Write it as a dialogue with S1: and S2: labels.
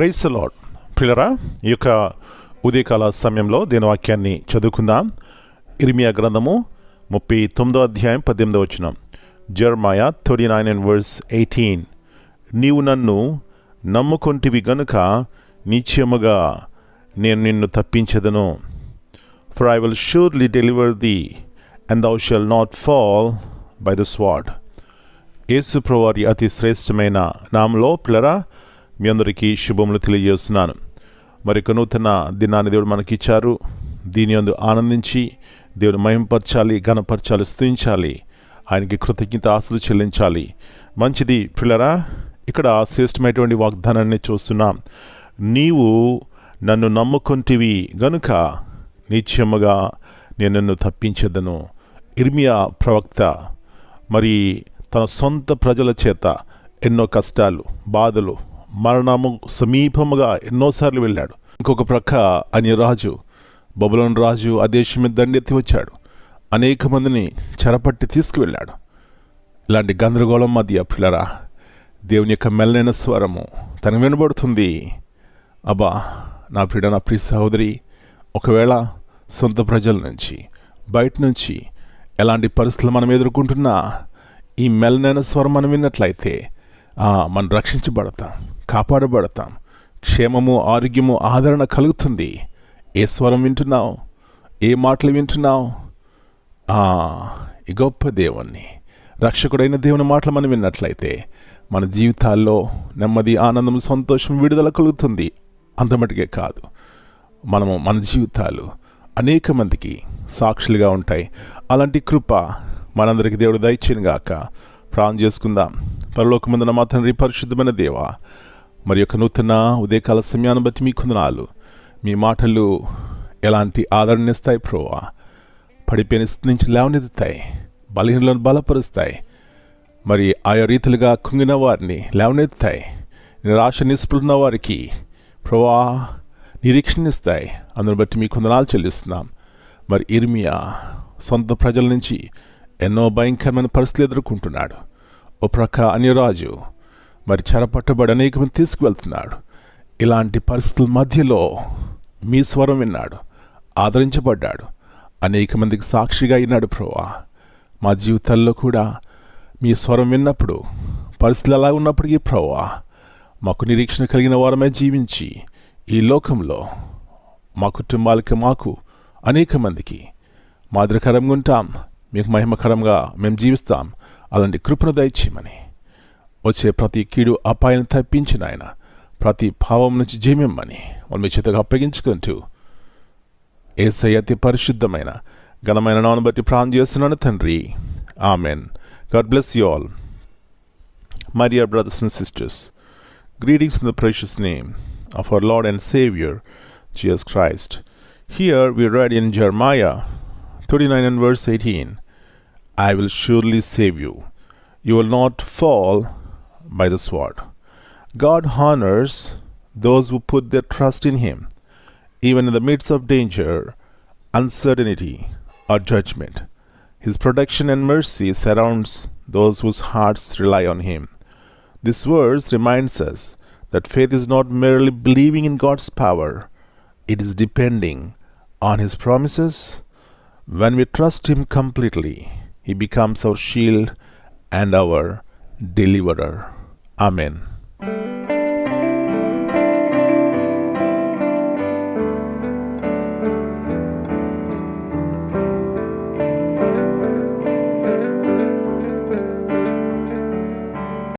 S1: Praise the lord. ప్రియులారా, ఈ యొక్క ఉదయకాల సమయంలో దేని వాక్యాన్ని చదువుకుందాం. ఇర్మియా గ్రంథము 39వ అధ్యాయం 18వ వచనం. జెరమాయా 39:18. నీవు నన్ను నమ్ముకొంటివి గనుక నిశ్చయముగా నేను నిన్ను తప్పించెదను. For I will surely deliver thee, and thou shalt not fall by the sword. యేసు ప్రభువారి అతి శ్రేష్టమైన నామములో ప్రియులారా మీ అందరికీ శుభములు తెలియజేస్తున్నాను. మరొక నూతన దినాన్ని దేవుడు మనకిచ్చారు. దీని యందు ఆనందించి దేవుని మహిమపరచాలి, ఘనపరచాలి, స్తుతించాలి, ఆయనకి కృతజ్ఞత ఆశలు చెల్లించాలి. మంచిది ప్రియులారా, ఇక్కడ శ్రేష్టమైనటువంటి వాగ్దానాన్ని చూస్తున్నాం. నీవు నన్ను నమ్ముకొంటివి గనుక నిశ్చయముగా నేను నిన్ను తప్పించెదను. ఇర్మియా ప్రవక్త మరి తన సొంత ప్రజల చేత ఎన్నో కష్టాలు, బాధలు, మరణము సమీపముగా ఎన్నోసార్లు వెళ్ళాడు. ఇంకొక ప్రక్క అన్య రాజు, బబులోను రాజు ఆ దేశం మీద దండెత్తి వచ్చాడు. అనేక మందిని చెరపట్టి తీసుకువెళ్ళాడు. ఇలాంటి గందరగోళం మధ్య ప్రియులారా దేవుని యొక్క మెల్లైన స్వరము తనకు వినబడుతుంది. అబ్బా నా ప్రియుడ, నా ప్రియ సహోదరి, ఒకవేళ సొంత ప్రజల నుంచి, బయట నుంచి ఎలాంటి పరిస్థితులు మనం ఎదుర్కొంటున్నా ఈ మెల్లైన స్వరం మనం విన్నట్లయితే మనం రక్షించబడతాం, కాపాడబడతాం. క్షేమము, ఆరోగ్యము, ఆదరణ కలుగుతుంది. ఏ స్వరం వింటున్నావు? ఏ మాటలు వింటున్నావు? ఈ గొప్ప దేవుణ్ణి, రక్షకుడైన దేవుని మాటలు మనం విన్నట్లయితే మన జీవితాల్లో నెమ్మది, ఆనందం, సంతోషం, విడుదల కలుగుతుంది. అంతమటికే కాదు, మన జీవితాలు అనేక మందికి సాక్షులుగా ఉంటాయి. అలాంటి కృప మనందరికీ దేవుడు దయచేయను గాక. ప్రార్థన చేసుకుందాం. పరలోకమందున మా తండ్రి, పరిశుద్ధమైన దేవా, మరి యొక్క నూతన ఉదయకాల సమయాన్ని బట్టి మీ కొందనాలు. మీ మాటలు ఎలాంటి ఆదరణ ఇస్తాయి ప్రభువా. పడిపోయిన స్థితి నుంచి లేవనెత్తుతాయి, బలహీనలను బలపరుస్తాయి. మరి ఆయా రీతిలుగా కుంగిన వారిని లేవనెత్తుతాయి. నిరాశ నిస్పృహున్న వారికి ప్రభువా నిరీక్షణిస్తాయి. అందుని బట్టి మీ కొందనాలు చెల్లిస్తున్నాం. మరి ఇర్మియా సొంత ప్రజల నుంచి ఎన్నో భయంకరమైన పరిస్థితులు ఎదుర్కొంటున్నాడు. ఓ ప్రక్క అన్యరాజు మరి చెరపట్టబడి అనేక మంది తీసుకువెళ్తున్నాడు. ఇలాంటి పరిస్థితుల మధ్యలో మీ స్వరం విన్నాడు, ఆదరించబడ్డాడు, అనేక మందికి సాక్షిగా అయినాడు. ప్రభువా, మా జీవితాల్లో కూడా మీ స్వరం విన్నప్పుడు, పరిస్థితులు ఎలా ఉన్నప్పటికీ ప్రభువా, మాకు నిరీక్షణ కలిగిన వారమే జీవించి ఈ లోకంలో మా కుటుంబాలకి, మాకు, అనేక మందికి మాదిరికరంగా ఉంటాం. మీకు మహిమకరంగా మేము జీవిస్తాం. అలాంటి కృపను దయచేయమని, వచ్చే ప్రతి కీడు అపాయాన్ని తప్పించిన ఆయన, ప్రతి భావం నుంచి జయమిమ్మని వాళ్ళు మీ చేతగా అప్పగించుకుంటూ యేసయ్య అతి పరిశుద్ధమైన ఘనమైన నామమును బట్టి ప్రార్థన చేస్తున్నాను తండ్రి. Amen. God bless you all. My dear brothers and sisters, greetings in the precious name of our Lord and Savior, Jesus Christ. Here we read in Jeremiah 39:18, I will surely save you. You will not fall by the sword. God honors those who put their trust in Him, even in the midst of danger, uncertainty, or judgment. His protection and mercy surrounds those whose hearts rely on Him. This verse reminds us that faith is not merely believing in God's power, it is depending on His promises. When we trust Him completely, He becomes our shield and our deliverer. Amen.